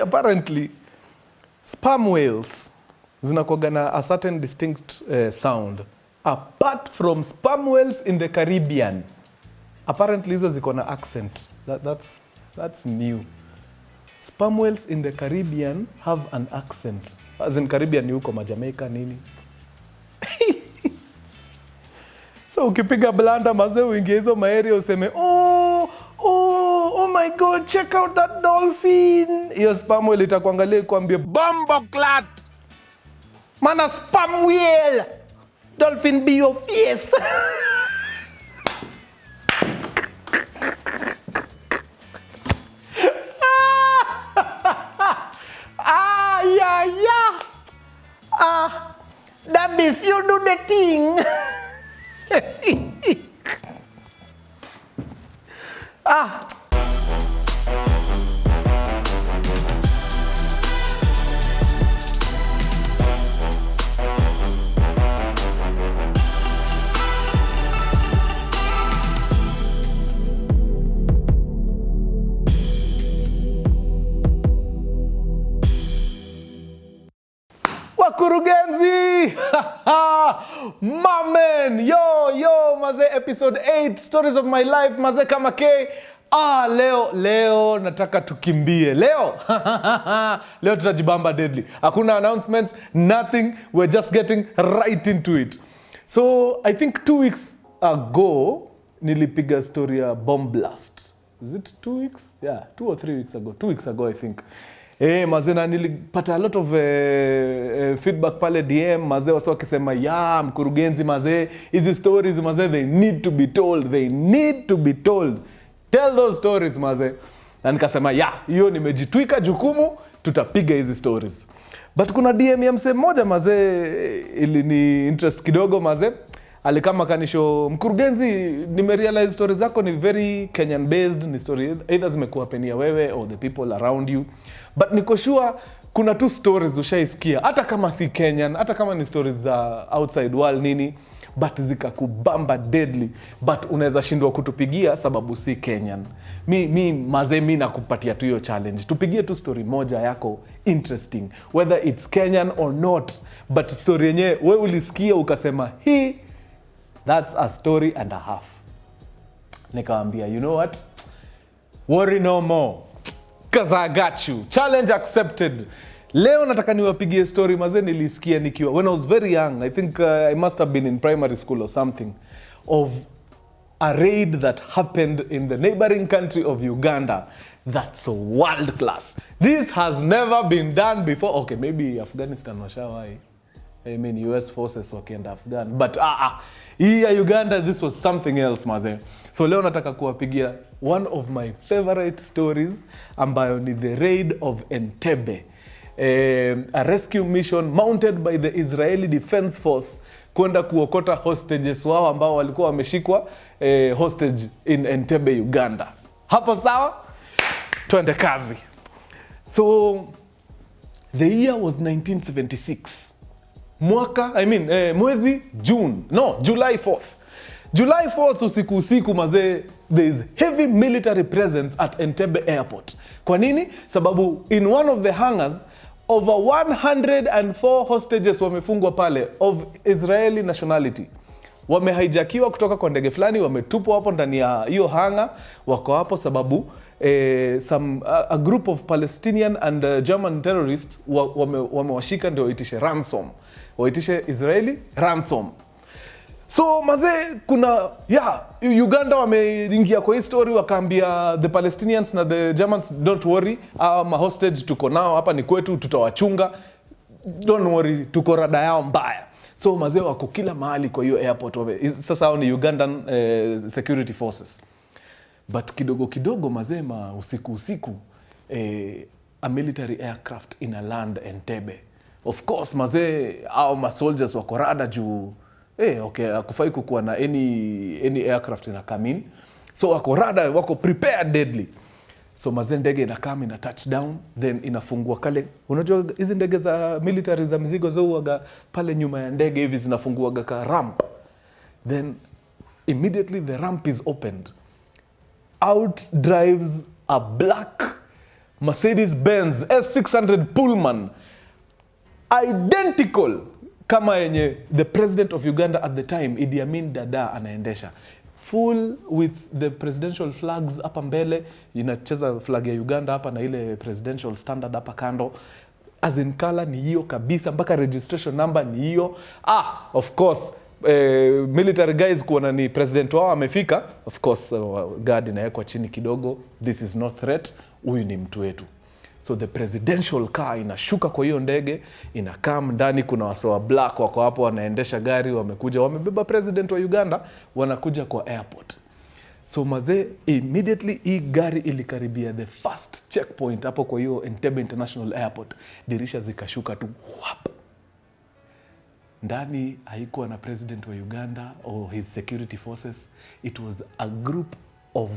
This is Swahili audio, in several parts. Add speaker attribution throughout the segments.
Speaker 1: Apparently sperm whales zinakuwaga na a certain distinct sound apart from sperm whales in the Caribbean. Apparently hizo ziko na accent. That's new. Sperm whales in the Caribbean have an accent. As in Caribbean ni huko Jamaica nini. So ukipiga blanda mazee uingie hizo maeria useme oh my god, check out that dolphin. Hiyo sperm whale itakuangalia ikwambie bombo clat. Mana sperm whale. Dolphin be your face. That means you do the thing. Mkurugenzi! Mamen! Yo, maze episode 8, stories of my life, maze Kamake. Leo nataka tukimbie. Leo tutajibamba deadly. Hakuna announcements, nothing. We're just getting right into it. So, I think 2 weeks ago, nilipiga story ya bomb blast. Is it 2 weeks? Yeah, 2 or 3 weeks ago. 2 weeks ago, I think. Maze na nilipata a lot of feedback pale DM, maze wasa wakisema ya Mkurugenzi maze, hizi stories maze, they need to be told. Tell those stories maze. Na nikasema hiyo nimejitwika jukumu, tutapiga hizi stories. But kuna DM ya msee mmoja maze, ili ni interest kidogo maze. Alikama kanisho, Mkurugenzi, nimerealize stories zako ni very Kenyan based, ni story either zimekuwa penia wewe or the people around you. But niko sure kuna 2 stories ushaisikia, hata kama si Kenyan, hata kama ni stories za outside world nini, but zikakubamba deadly, but unaweza shindwa kutupigia sababu si Kenyan. Mi nakupatia tu hiyo challenge. Tupigie tu story moja yako interesting, whether it's Kenyan or not, but story yenyewe wewe ulisikia ukasema that's a story and a half. Nikaambia, you know what? Worry no more. Cause I got you. Challenge accepted. Leo nataka niwapigie story maze nilisikia nikiwa. When I was very young, I think I must have been in primary school or something, of a raid that happened in the neighboring country of Uganda. That's world class. This has never been done before. Okay, maybe Afghanistan washawai. I mean, US forces wakienda Afghan. But here Uganda, this was something else maze. So leo nataka kuwapigia one of my favorite stories ambayo ni the raid of Entebbe. A rescue mission mounted by the Israeli Defense Force kwenda kuokota hostages wao ambao walikuwa wameshikwa hostage in Entebbe, Uganda. Hapo sawa? Tuende kazi. So the year was 1976. Mwezi July 4th. July 4th usiku maze, there is heavy military presence at Entebbe airport. Kwa nini? Sababu in one of the hangars, over 104 hostages wamefungwa pale of Israeli nationality. Wamehijackiwa kutoka kwa ndege fulani, wametupwa hapo ndani ya hiyo hangar, wako hapo sababu a group of Palestinian and German terrorists wamewashika ndio waitishe ransom. Waitishe Israeli ransom. So maze kuna Uganda wameingia kwa hii story wakaambia the Palestinians na the Germans, don't worry, ma hostage tuko nao hapa ni kwetu, tutawachunga, don't worry, tuko rada yao mbaya. So maze wako kila mahali kwa hiyo airport. Sasa hao ni Ugandan security forces. But kidogo mazema usiku a military aircraft in a land Entebbe. Of course maze ma soldiers wako rada juu hakufai kukuwa na any aircraft ina come in. So wako rada, wako prepared deadly. So maze ndege inakam ina touchdown, then inafungua kale. Unajua hizi ndege za military za mzigo zao pale nyuma ya ndege hivi zinafunguaga ka ramp. Then Immediately the ramp is opened. Out drives a black Mercedes-Benz S600 Pullman, identical kama yenye the president of Uganda at the time, Idi Amin Dada, anaendesha. Full with the presidential flags hapa mbele, inacheza flag ya Uganda hapa na ile presidential standard hapa kando. As in color ni hiyo kabisa, mpaka registration number ni hiyo. Of course, military guys kuona ni president wao amefika, of course guard inawekwa chini kidogo, this is not threat, huyu ni mtu wetu. So the presidential car inashuka kwa hiyo ndege, inakaa ndani, kuna wasowa black wako hapo wanaendesha gari, wamekuja wamebeba president wa Uganda, wanakuja kwa airport. So mazee, immediately hii gari ilikaribia the first checkpoint hapo kwa hiyo Entebbe International Airport, dirisha zikashuka tu whap. Ndani haikuwa na president wa Uganda or his security forces. It was a group of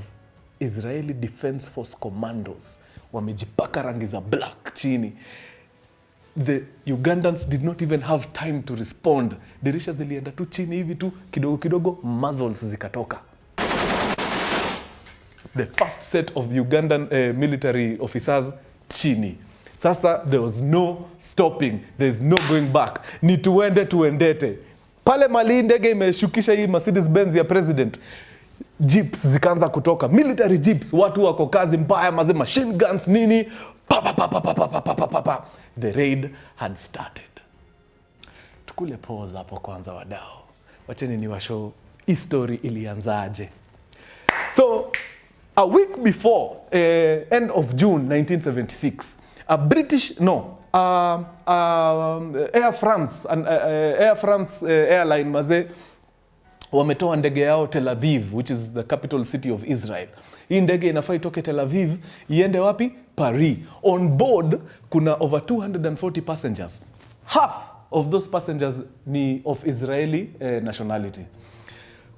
Speaker 1: Israeli Defense Force Commandos. Wamejipaka rangi za black chini. The Ugandans did not even have time to respond. Dirisha zilienda tu chini hivi tu, kidogo kidogo muzzles zikatoka. The first set of Ugandan military officers chini. Sasa there was no stopping, there is no going back. Ni tuendete. Pale mali ndege imeshukisha hii Mercedes-Benz ya president, jeeps zikaanza kutoka, military jeeps, watu wako kazi mbaya mazee, machine guns nini, pa. The raid had started. Tukule pause hapo kwanza wadao. Wacheni ni washow history ilianzaje. So a week before end of June 1976, a British Air France airline mazee wametoa ndege yao Tel Aviv, which is the capital city of Israel. Hii ndege inafaa itoke Tel Aviv iende wapi? Paris. On board kuna over 240 passengers. Half of those passengers ni of Israeli nationality.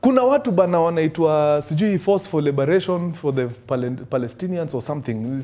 Speaker 1: Kuna watu bana wanaitwa sijui Force for Liberation for the Palestinians or something,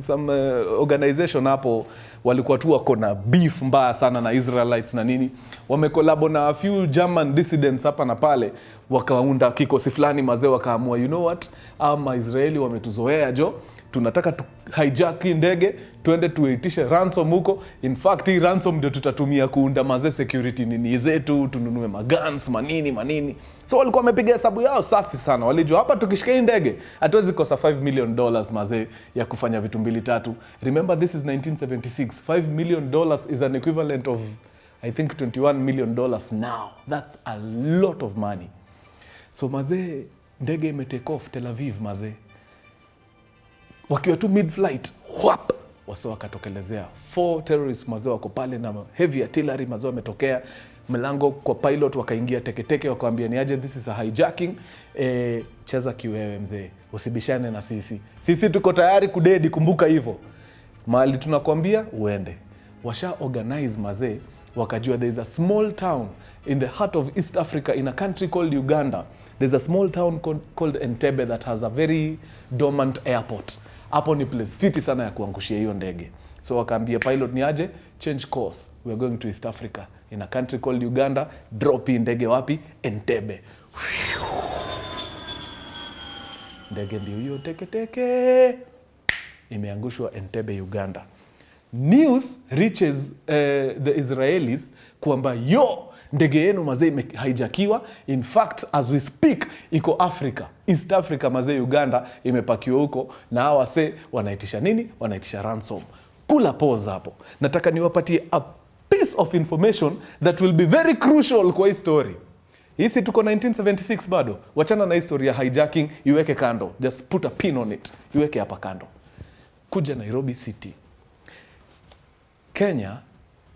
Speaker 1: some organization hapo, walikuwa tu wako na beef mbaya sana na Israelites na nini. Wamekolabo na a few German dissidents hapa na pale, wakaunda kikosi fulani mazee, wakaamua you know what, ama Israeli wametuzoea jo, tunataka hijack ndege tuende tuitishe ransom huko. In fact hii ransom ndio tutatumia kuunda mazee security nini zetu, tununue maguns manini. So walikuwa wamepiga hesabu yao safi sana. Walijua hapa tukishika hii ndege hatuwezi kosa $5 million mazee ya kufanya vitu mbili tatu. Remember this is 1976. $5 million is an equivalent of I think $21 million now. That's a lot of money. So mazee, ndege ime take off Tel Aviv mazee. Wakiwa tu mid-flight, whap, wasa wakatokelezea. 4 terrorists mazee wako pale na heavy artillery mazee wametokea. Mlango kwa pilot wakaingia teke wakaambia ni aje, this is a hijacking. Cheza kiwewe mzee, usibishane na sisi. Sisi tuko tayari kudedi, kumbuka hivyo. Mahali tunakwambia uende. Washa organize mazee, wakajua there is a small town in the heart of East Africa in a country called Uganda. There's a small town called Entebbe that has a very dormant airport. Hapo ni place fiti sana ya kuangushia hiyo ndege. So wakaambia pilot ni aje, change course. We are going to East Africa in a country called Uganda. Drop in ndege wapi? Entebbe. Ndege ndio hiyo teke imeangushwa Entebbe, Uganda. News reaches the Israelis kwamba ndege yenu mazee imehijackiwa. In fact, as we speak, iko Africa, East Africa mazee, Uganda imepakiwa huko, na hawa wase wanaitisha nini? Wanaitisha ransom. Kula pause hapo. Nataka niwapatie a piece of information that will be very crucial kwa hii story. Hisi tuko 1976 bado. Wachana na history ya hijacking, iweke kando. Just put a pin on it. Iweke hapa kando. Kuja Nairobi City. Kenya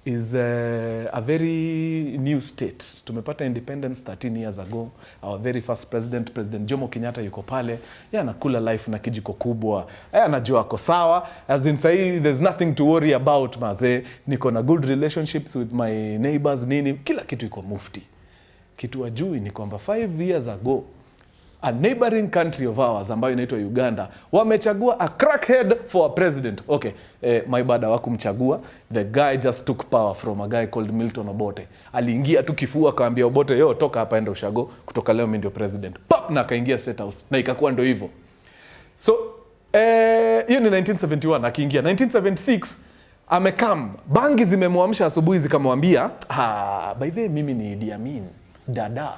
Speaker 1: is a very new state. Tumepata independence 13 years ago. Our very first President Jomo Kenyatta yuko pale. Anakula life na kijiko kubwa. Anajua ako sawa. As in say, there's nothing to worry about mazee. Niko na good relationships with my neighbors nini. Kila kitu iko mufti. Kitu wajui ni kwamba 5 years ago, a neighboring country of ours ambayo inaitwa Uganda wamechagua a crackhead for a president. Okay, my bad, hawakumchagua. The guy just took power from a guy called Milton Obote. Aliingia tu kifua akaambia Obote, yo toka hapa enda ushago, kutoka leo mimi ndio president. Pop, na akaingia State House na ikakuwa ndio hivyo. So hiyo ni 1971 akiingia. 1976 amekam, bangi zimemwamsha asubuhi zikamwambia, by the way mimi ni Idi Amin, dada,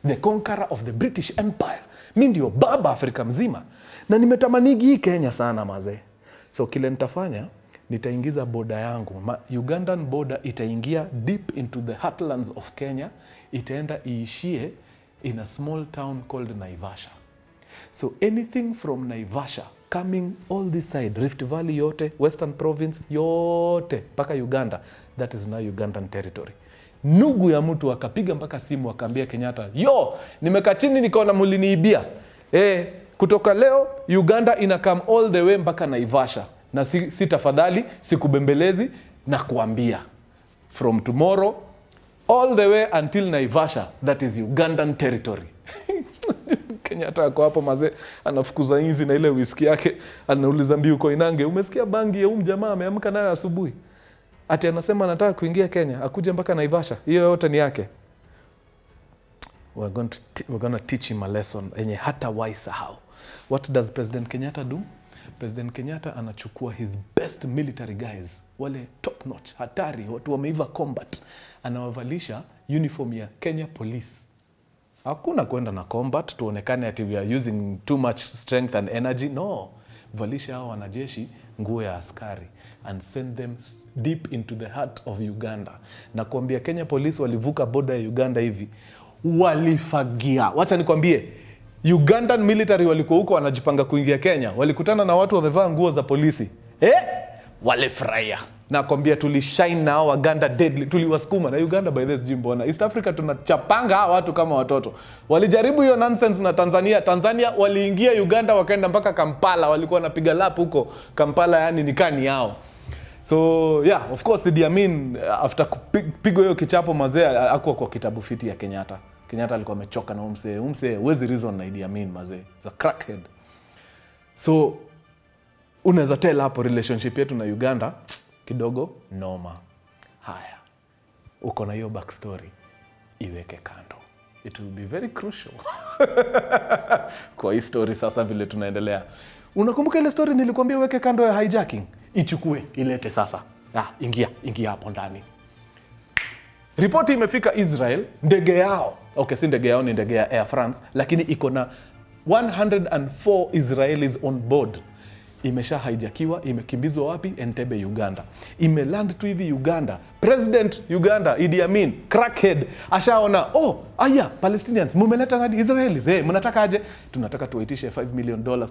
Speaker 1: the conqueror of the British Empire. Mimi ndio baba Afrika mzima. Na nimetamanigi hii Kenya sana mazee. So kile nitafanya, nitaingiza border yangu. Ugandan border itaingia deep into the heartlands of Kenya. Itaenda iishie in a small town called Naivasha. So anything from Naivasha coming all this side, Rift Valley yote, Western Province yote, paka Uganda, that is now Ugandan territory. Nugu ya mtu akapiga mpaka simu akaambia Kenyatta, yo, nimekaa chini nikaona muliniibia. Kutoka leo Uganda ina come all the way mpaka Naivasha. Na si tafadhali, sikubembelezi na kuambia. From tomorrow all the way until Naivasha, that is Ugandan territory. Kenyatta ako hapo mazee, anafukuza inzi na ile whisky yake, anauliza Mbiu Koinange, umesikia bangi ya jamaa ameamka nayo asubuhi? Ati anasema anataka kuingia Kenya, akuje mpaka Naivasha. Hiyo yote ni yake. We're going to teach him a lesson enye hata waisahau. What does President Kenyatta do? President Kenyatta anachukua his best military guys, wale top notch, hatari, watu wameiva combat. Anawavalisha uniform ya Kenya Police. Hakuna kwenda na combat tuonekane ati we are using too much strength and energy. No, valisha hao wanajeshi nguo ya askari and send them deep into the heart of Uganda. Na kuambia Kenya Police walivuka border ya Uganda hivi, walifagia. Wacha nikwambie, Ugandan military walikuwa huko wanajipanga kuingia Kenya, walikutana na watu wamevaa nguo za polisi. Walifurahia. Na kwambia tulishine na hao Uganda deadly, tuliwasukuma. Na Uganda by this jimbona, East Africa tunachapanga hao watu kama watoto. Walijaribu hiyo nonsense na Tanzania waliingia Uganda wakaenda mpaka Kampala, walikuwa wanapiga lap huko Kampala, yani nikani yao. So yeah, of course Idi Amin after kupigwa hiyo kichapo mazee hakuwa kwa kitabu fiti ya Kenyatta. Kenyatta alikuwa amechoka na umse wezi reason na Idi Amin mazee, za crackhead. So unaweza tell hapo relationship yetu na Uganda kidogo noma. Haya, uko na hiyo backstory, iweke kando. It will be very crucial kwa hii story sasa vile tunaendelea. Unakumbuka ile story nilikwambia uweke kando ya hijacking? Ichukue, ilete sasa. Ingia hapo ndani. Ripoti imefika Israel, ndege yao. Okay, si ndege yao, ni ndege ya Air France, lakini iko na 104 Israelis on board. Imesha hijackiwa, imekimbizwa wapi? Entebbe, Uganda. Imeland tu hivi Uganda. President Uganda, Idi Amin, crackhead, ashaona, aya, Palestinians, mumeleta hadi Israelis. Mnataka aje? Tunataka tuwaitishe $5 million.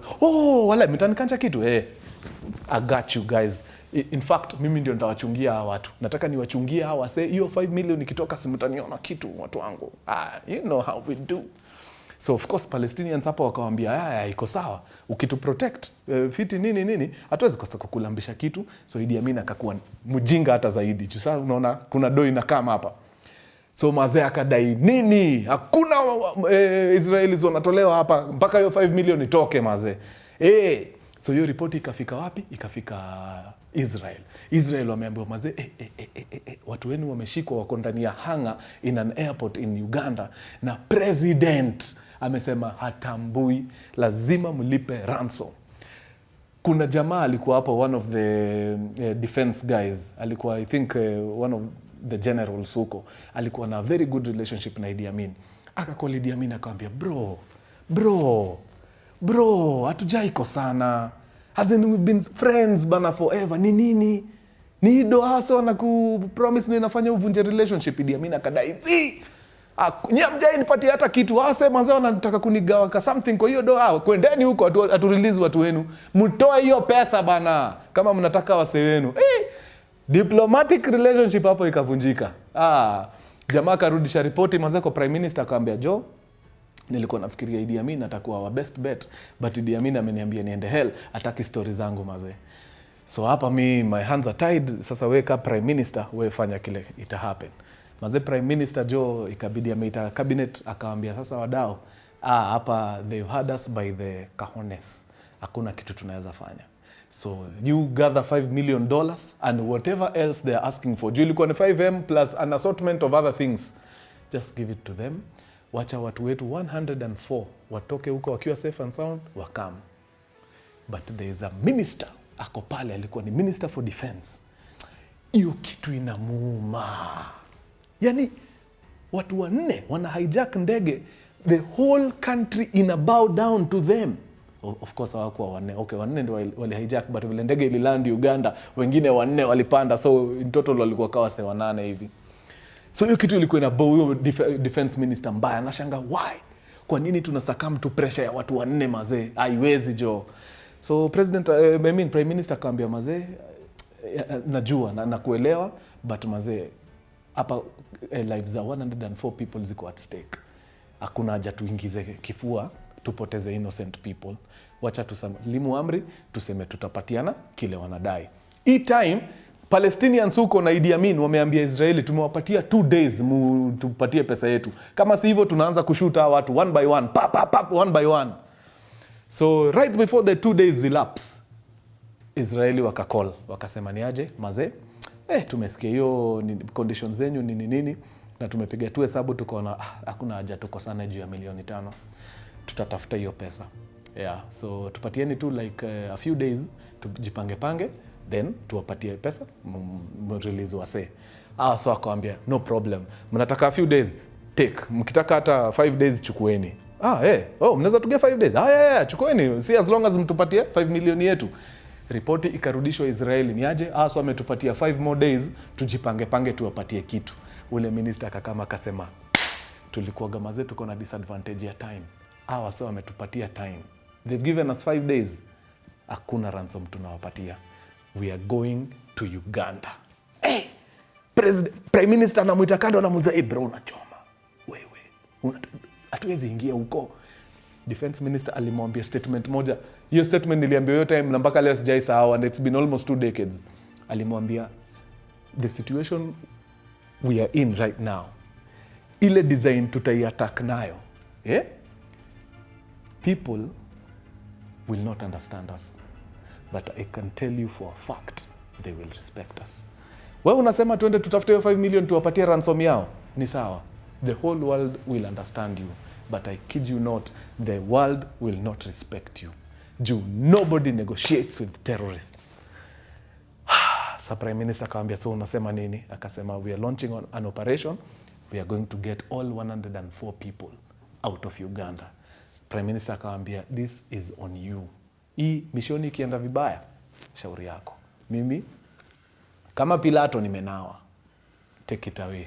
Speaker 1: Wala, mtanikanja kitu. I got you guys. In fact, mimi ndio nitawachungia hawa watu. Nataka niwachungie hawa wase, hiyo 5 million ikitoka simtaniona kitu watu wangu. You know how we do. So of course Palestinians hapo wakawaambia, iko sawa, ukitu protect fiti nini, hatuwezi kosa kukulambisha kitu. So Idi Amin akakuwa mjinga hata zaidi. Sasa unaona kuna doi na kama hapa. So mazee akadai nini? Hakuna Israelis wanatolewa hapa mpaka hiyo 5 million itoke mazee. So hiyo ripoti ikafika wapi? Ikafika Israel. Israel wameambiwa mazee, watu wenu wameshikwa wako ndani ya hangar in an airport in Uganda, na president amesema hatambui, lazima mlipe ransom. Kuna jamaa alikuwa hapo, one of the defense guys, alikuwa I think one of the generals huko, alikuwa na very good relationship na Idi Amin. Akakoli Idi Amin akamwambia, bro, hatujaiko sana. Hasn't we been friends bana forever? Ni nini? Ni doa so na kupromise ni nafanya uvunje relationship. Idi Amin akadai, nyamjai nipatie hata kitu. Manze wanataka kunigawa ka something kwa hiyo doa. Kwendeni huko atu release watu wenu. Mtoe hiyo pesa bana kama mnataka wase wenu. Diplomatic relationship hapo ikavunjika. Jamaa karudisha ripoti manze kwa prime minister akamwambia, Joe, nilikuwa nafikiria Idi Amin atakuwa our best bet, but Idi Amin ameniambia niende hell, ataki story zangu mazee. So hapa my hands are tied. Sasa weka prime minister, wewe fanya kile ita happen. Mazee prime minister Joe ikabidi ameita cabinet, akawaambia sasa wadau, hapa they've had us by the cajones. Hakuna kitu tunaweza fanya. So you gather $5 million and whatever else they are asking for. Juu ilikuwa ni 5M plus an assortment of other things. Just give it to them. Wacha watu wetu 104 watoke huko wakiwa safe and sound, wakam. But there is a minister, ako pale, alikuwa ni Minister for Defense. Iyo kitu inamuuma. Yani, watu wanne wana hijack ndege, the whole country ina bow down to them. Of course hawakuwa wanne. Okay, wanne ndio wali hijack, but vile ndege ililandi Uganda, wengine wanne walipanda, so in total walikuwa kawa 8 hivi. So hiyo kitu ilikuwa inabow huyo defense minister mbaya. Anashanga why? Kwa nini tunasakam to pressure ya watu wanne mazee? Haiwezi jo. So prime minister akaambia mazee, najua na kuelewa, but mazee hapa lives za 104 people ziko at stake. Hakuna haja tuingize kifua tupoteze innocent people. Wacha tusalimu amri, tuseme tutapatiana kile wanadai. Hii time Palestinians huko na Idi Amin wameambia Israeli tumewapatia 2 days tupatie pesa yetu. Kama si hivyo tunaanza kushuta watu one by one, one by one. So right before the 2 days elapse, Israeli wakacall, wakasema ni aje mazee, tumesikia hiyo conditions zenyu nini na tumepiga tu hesabu tukaona hakuna haja tukosane juu ya milioni 5. Tutatafuta hiyo pesa. Yeah, so tupatieni tu like a few days tujipange then tuwapatie pesa release wase. So akawaambia no problem. Mnataka a few days, take. Mkitaka hata 5 days chukueni. Mnaweza tugia 5 days. Yeah, chukueni. See as long as mtupatie 5 milioni yetu. Ripoti ikarudishwa Israeli ni aje? So ametupatia 5 more days tujipange tuwapatie kitu. Ule minister akakama akasema tulikuwa gama zetu tuko na disadvantage ya time. So ametupatia time. They've given us 5 days. Hakuna ransom tunawapatia. We are going to Uganda. Prime Minister anamuita kando anamuuliza, bro unachoma. Wewe, hatuwezi ingia huko. Defense Minister alimwambia statement moja. Hiyo statement niliambiwa hiyo time na mpaka leo sijaisahau, and it's been almost 2 decades. Alimwambia the situation we are in right now, ile design tutaiattack nayo. People will not understand us. But I can tell you for a fact, they will respect us. Wewe unasema tuende tutafute 5 million tuwapatie ransom yao. Ni sawa. The whole world will understand you. But I kid you not, the world will not respect you. Nobody negotiates with terrorists. Sa Prime Minister akamwambia, so unasema nini? Akasema, we are launching an operation. We are going to get all 104 people out of Uganda. Prime Minister akamwambia, this is on you. Hii mishoni ikienda vibaya, shauri yako. Mimi kama Pilato nimenawa. Take it away.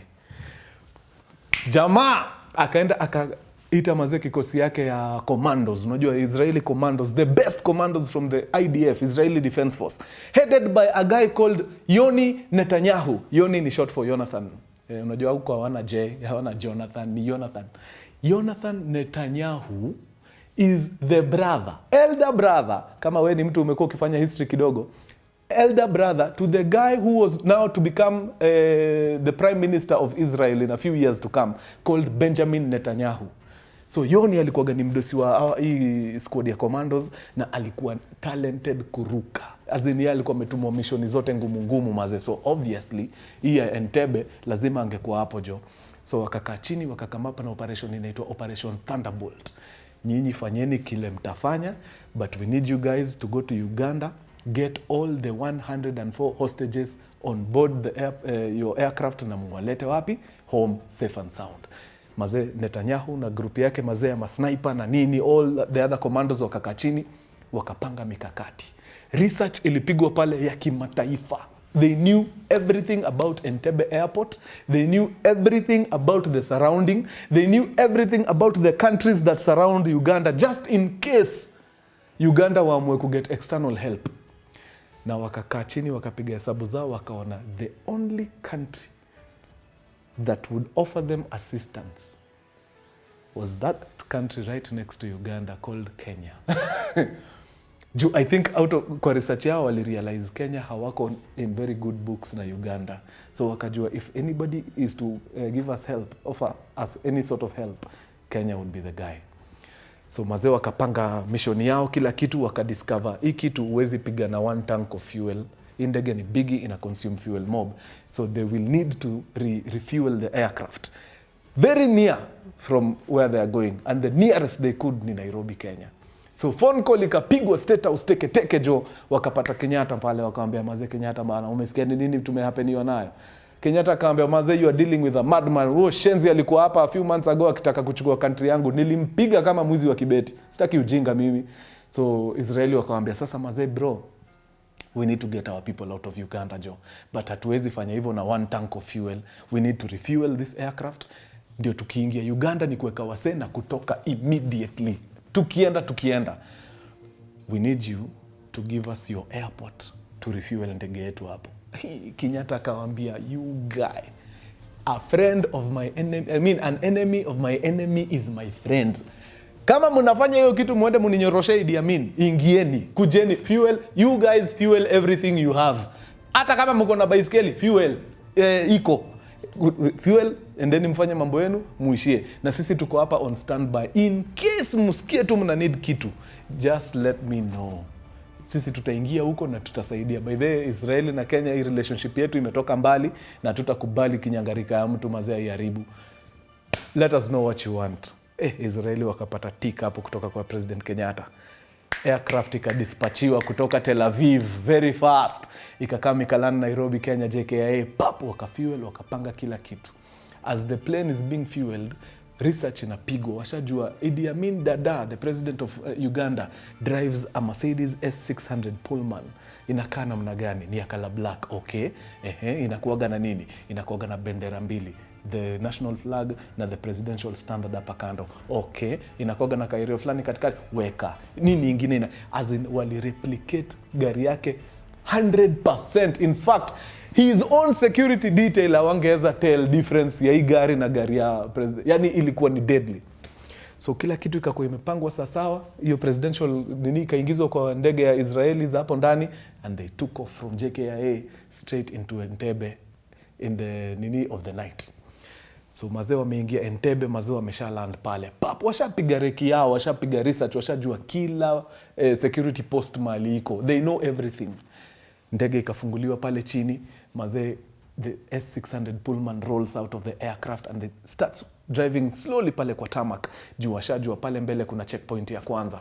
Speaker 1: Jamaa akaenda akaita mazee kikosi yake ya commandos. Unajua Israeli commandos, the best commandos from the IDF, Israeli Defense Force, headed by a guy called Yoni Netanyahu. Yoni ni short for Jonathan. Unajua huko hawana hawana Jonathan, ni Jonathan. Jonathan Netanyahu is the elder brother, kama we ni mtu umekuwa ukifanya history kidogo, elder brother to the guy who was now to become the prime minister of Israel in a few years to come, called Benjamin Netanyahu. So Yoni alikuwa ni mdosi wa hii squad ya commandos na alikuwa talented kuruka. Azini alikuwa ametumwa mission zote ngumu maze. So obviously hii ya Entebbe lazima angekuwa hapo jo. So wakakaa chini wakakamapa na operation inaitwa Operation Thunderbolt. Nyinyi fanyeni kile mtafanya, but we need you guys to go to Uganda, get all the 104 hostages on board your aircraft na mwalete wapi? Home safe and sound. Mazee Netanyahu na grupu yake mazee ya masniper na nini, all the other commandos wakakaa chini, wakapanga mikakati. Research ilipigwa pale ya kimataifa. They knew everything about Entebbe Airport. They knew everything about the surrounding. They knew everything about the countries that surround Uganda, just in case Uganda waamue kuget external help. Na wakakaa chini, wakapiga hesabu zao, wakaona the only country that would offer them assistance was that country right next to Uganda called Kenya. I think kwa research yao wali realize Kenya hawako in very good books na Uganda. So wakajua if anybody is to give us help, offer us any sort of help, Kenya would be the guy. So mazee wakapanga mission yao, kila kitu, wakadiscover hii kitu huwezi piga na 1 tank of fuel. Hii ndege ni bigi, ina consume fuel mob, so they will need to refuel the aircraft very near from where they are going, and the nearest they could ni Nairobi, Kenya. So phone call ikapigwa State House teke jo, wakapata Kenyatta pale, wakamwambia mazee, Kenyatta bana, umesikia nini tumehapeniwa nayo? Kenyatta akamwambia mazee, you are dealing with a madman. Huo shenzi alikuwa hapa a few months ago akitaka kuchukua country yangu, nilimpiga kama mwizi wa kibeti, sitaki ujinga mimi. So Israeli wakamwambia sasa mazee bro, we need to get our people out of Uganda jo, but hatuwezi fanya hivyo na 1 tank of fuel, we need to refuel this aircraft. Ndio tukiingia Uganda ni kuweka wasee na kutoka immediately. Tukienda we need you to give us your airport to refuel ndege yetu hapo. Kenyatta akawaambia, you guy, a friend of my enemy, an enemy of my enemy is my friend. Kama mnafanya hiyo kitu muende mninyoroshe Idi Amin, ingieni, kujeni, fuel, you guys fuel everything you have. Hata kama mko na baiskeli, fuel iko. Fuel, and then mfanye mambo yenu, muishie. Na sisi tuko hapa on standby. In case msikie tu mna need kitu, just let me know. Sisi tutaingia huko na tutasaidia. By the way, Israeli na Kenya, hii relationship yetu imetoka mbali na tutakubali kinyangarika ya mtu mazee iharibu. Let us know what you want. Israeli wakapata tick hapo kutoka kwa President Kenyatta. Aircraft ikadispatchiwa kutoka Tel Aviv very fast. Ikakama ikalanda Nairobi, Kenya, JKIA, wakafuel, wakapanga kila kitu. As the plane is being fueled, research inapigwa. Washajua Idi Amin Dada, the president of Uganda, drives a Mercedes S600 Pullman. Inakaa namna gani? Ni ya color black, okay. Inakuwaga na nini? Inakuwaga na bendera mbili, the national flag na the presidential standard hapa kando, okay. Inakuwaga na kairio fulani katikati, weka nini ingine as in wali replicate gari yake 100%. In fact, his own security detail hawangeweza tell difference ya hii gari na gari ya president. Yani ilikuwa ni deadly. So kila kitu ikakuwa imepangwa sawa. Hiyo presidential nini ikaingizwa kwa ndege ya Israelis hapo ndani, and they took off from JKIA straight into Entebbe in the nini of the night. So mazee wameingia Entebbe, mazee wamesha land pale. Washapiga reki yao, washapiga research, washajua kila security post mali iko. They know everything. Ndege ikafunguliwa pale chini, mazee the S600 Pullman rolls out of the aircraft and it starts driving slowly pale kwa tarmac. Washajua pale mbele kuna checkpoint ya kwanza.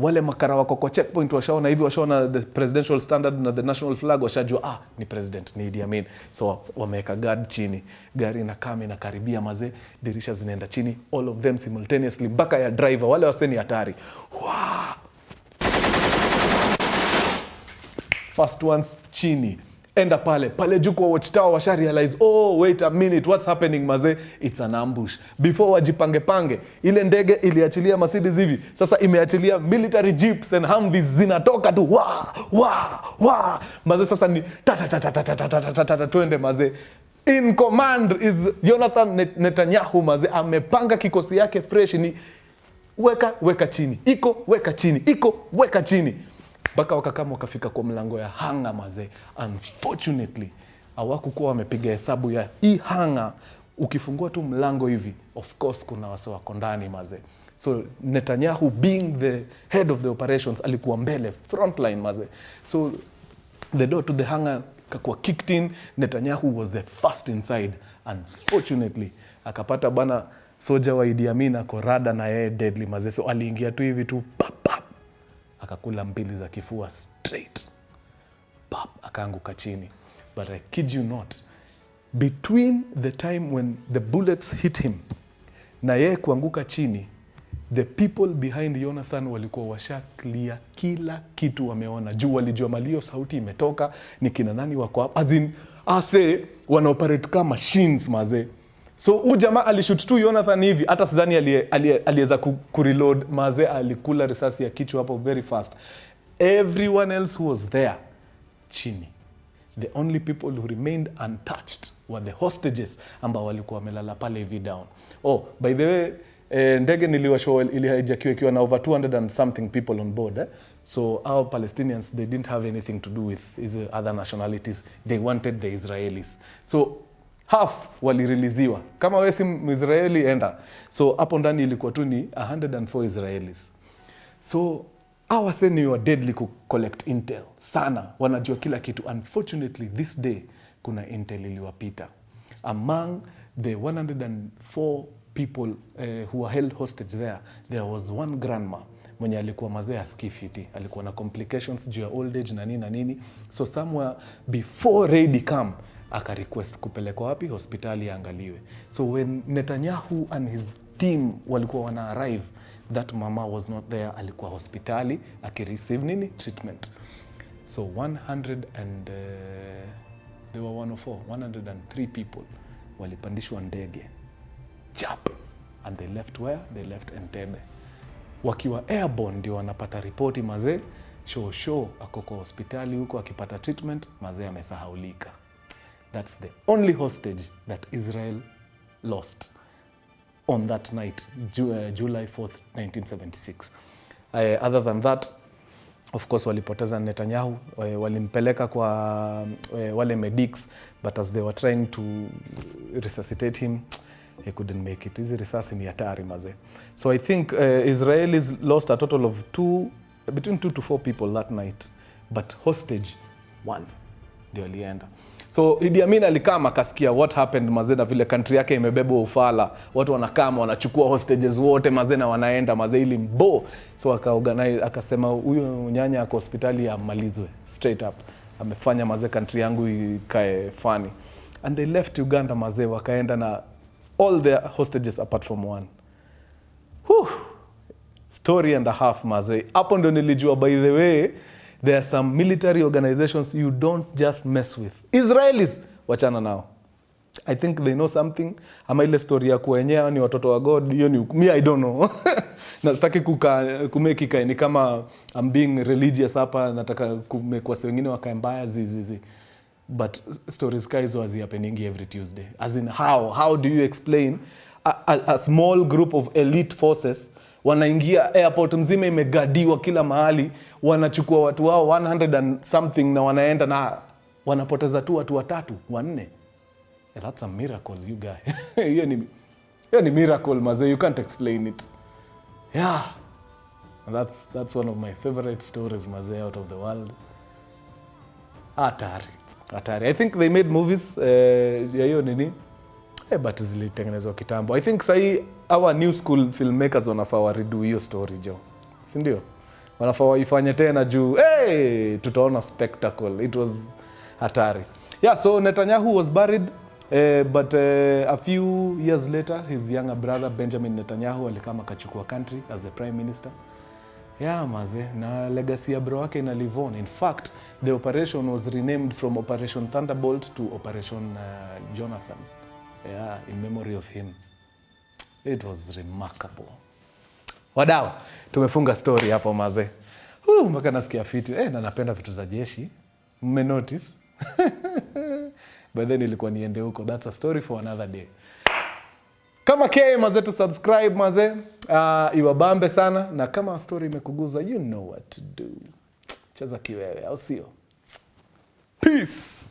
Speaker 1: Wale makara wako kwa checkpoint washaona hivi, washaona the presidential standard na the national flag, washajua ni president, ni Idi Amin. So wameweka guard chini, gari inakama inakaribia mazee, dirisha zinaenda chini, all of them simultaneously, mpaka ya driver, wale waseni hatari. First ones chini, enda pale juu kwa watchtower, washa realize, wait a minute, what's happening mazee? It's an ambush. Before wajipange, ile ndege iliachilia Mercedes hivi, sasa imeachilia military jeeps and Humvees zinatoka tu, mazee sasa ni tuende mazee. In command is Jonathan Netanyahu mazee, amepanga kikosi yake fresh, ni weka chini, weka chini. Baka wakakama wakafika kwa mlango ya hanga mazee. Unfortunately, hawakuwa wamepiga hesabu ya hii hanga. Ukifungua tu mlango hivi, of course kuna wase wako ndani mazee. So Netanyahu being the head of the operations alikuwa mbele, frontline mazee. So the door to the hangar kakuwa kicked in. Netanyahu was the first inside. Unfortunately, akapata bana soja wa Idi Amin ako rada na yeye deadly mazee. So aliingia tu hivi tu, akakula mbili za kifua straight, akaanguka chini. But I kid you not, between the time when the bullets hit him na yeye kuanguka chini, the people behind Jonathan walikuwa washa clear kila kitu wameona. Juu walijua malio sauti imetoka, ni kina nani wako hapa, as in wana operate kama machines mazee. So jamaa alishoot tu Jonathan hivi, hata sidhani aliweza kureload mazee, alikula risasi ya kichwa hapo very fast. Everyone else who was there chini. The only people who remained untouched were the hostages ambao walikuwa wamelala pale hivi down. By the way, ndege niliwashow ilihijackiwa ikiwa na over 200 and something people on board. So our Palestinians, they didn't have anything to do with other nationalities. They wanted the Israelis. So half walireleasiwa. Kama wewe si Mwisraeli enda. So hapo ndani ilikuwa tu ni 104 Israelis. So our seni were deadly ku collect intel sana, wanajua kila kitu. Unfortunately this day kuna intel iliwapita. Among the 104 people who were held hostage there was one grandma mwenye alikuwa mazee askifiti, alikuwa na complications juu ya old age na nini na nini. So somewhere before raid come aka request kupelekwa wapi? Hospitali angaliwe. So when Netanyahu and his team walikuwa wana arrive, that mama was not there, alikuwa hospitali akireceive nini? Treatment. So 103 people walipandishwa ndege. Chap. And they left where? They left Entebbe. Wakiwa airborne ndio wanapata ripoti mazee, show ako kwa hospitali huko akipata treatment, mazee amesahaulika. That's the only hostage that Israel lost on that night, July 4th, 1976. Other than that, of course, walipoteza Netanyahu, walimpeleka kwa wale medics, but as they were trying to resuscitate him, he couldn't make it. Hizi risasi ni hatari mazee. So I think Israelis lost a total of between 2 to 4 people that night, but hostage 1 ndio alienda. So Idi Amin alikama akasikia what happened mazee, na vile country yake imebebwa ufala, watu wanakama wanachukua hostages wote mazee na wanaenda mazee ili mbo. So akaorganize, akasema huyo nyanya ako hospitali amalizwe straight up, amefanya mazee country yangu ikae funny. And they left Uganda mazee, wakaenda na all their hostages apart from one. Story and a half mazee. Hapo ndio nilijua, by the way, there are some military organizations you don't just mess with. Israelis, wachana nao. I think they know something. Ama ile story ya kuenyea ni watoto wa God, hiyo ni me, I don't know. Na sitaki kumekika ni kama I'm being religious hapa, nataka kumekwa wengine wakae mbaya zizi. But stories hizo hazi happening every Tuesday. As in how do you explain a small group of elite forces wanaingia airport mzima imegadiwa kila mahali, wanachukua watu wao 100 and something na wanaenda na wanapoteza tu watu 3, 4. That's a miracle, you guy. Hiyo ni miracle mazee, you can't explain it. Yeah. That's one of my favorite stories mazee out of the world. Atari. I think they made movies ya hiyo nini, but zilitengenezwa kitambo. I think sahi our new school filmmakers wanafaa redo hiyo story jo, si ndio? Wanafaa waifanye tena juu tutaona spectacle. It was hatari. Yeah, so Netanyahu was buried, but a few years later his younger brother Benjamin Netanyahu alikama akachukua country as the prime minister. Yeah maze, na legacy ya bro wake ina live on. In fact, the operation was renamed from Operation Thunderbolt to Operation Jonathan. Yeah, in memory of him. It was remarkable. Wadau, tumefunga story hapo maze. Mpaka nasikia fiti. Na napenda vitu za jeshi. Mme notice? But then ilikuwa niende huko. That's a story for another day. Kamake maze, to subscribe maze. Iwabambe sana. Na kama story imekuguza, you know what to do. Cheza kiwewe, au sio? Peace.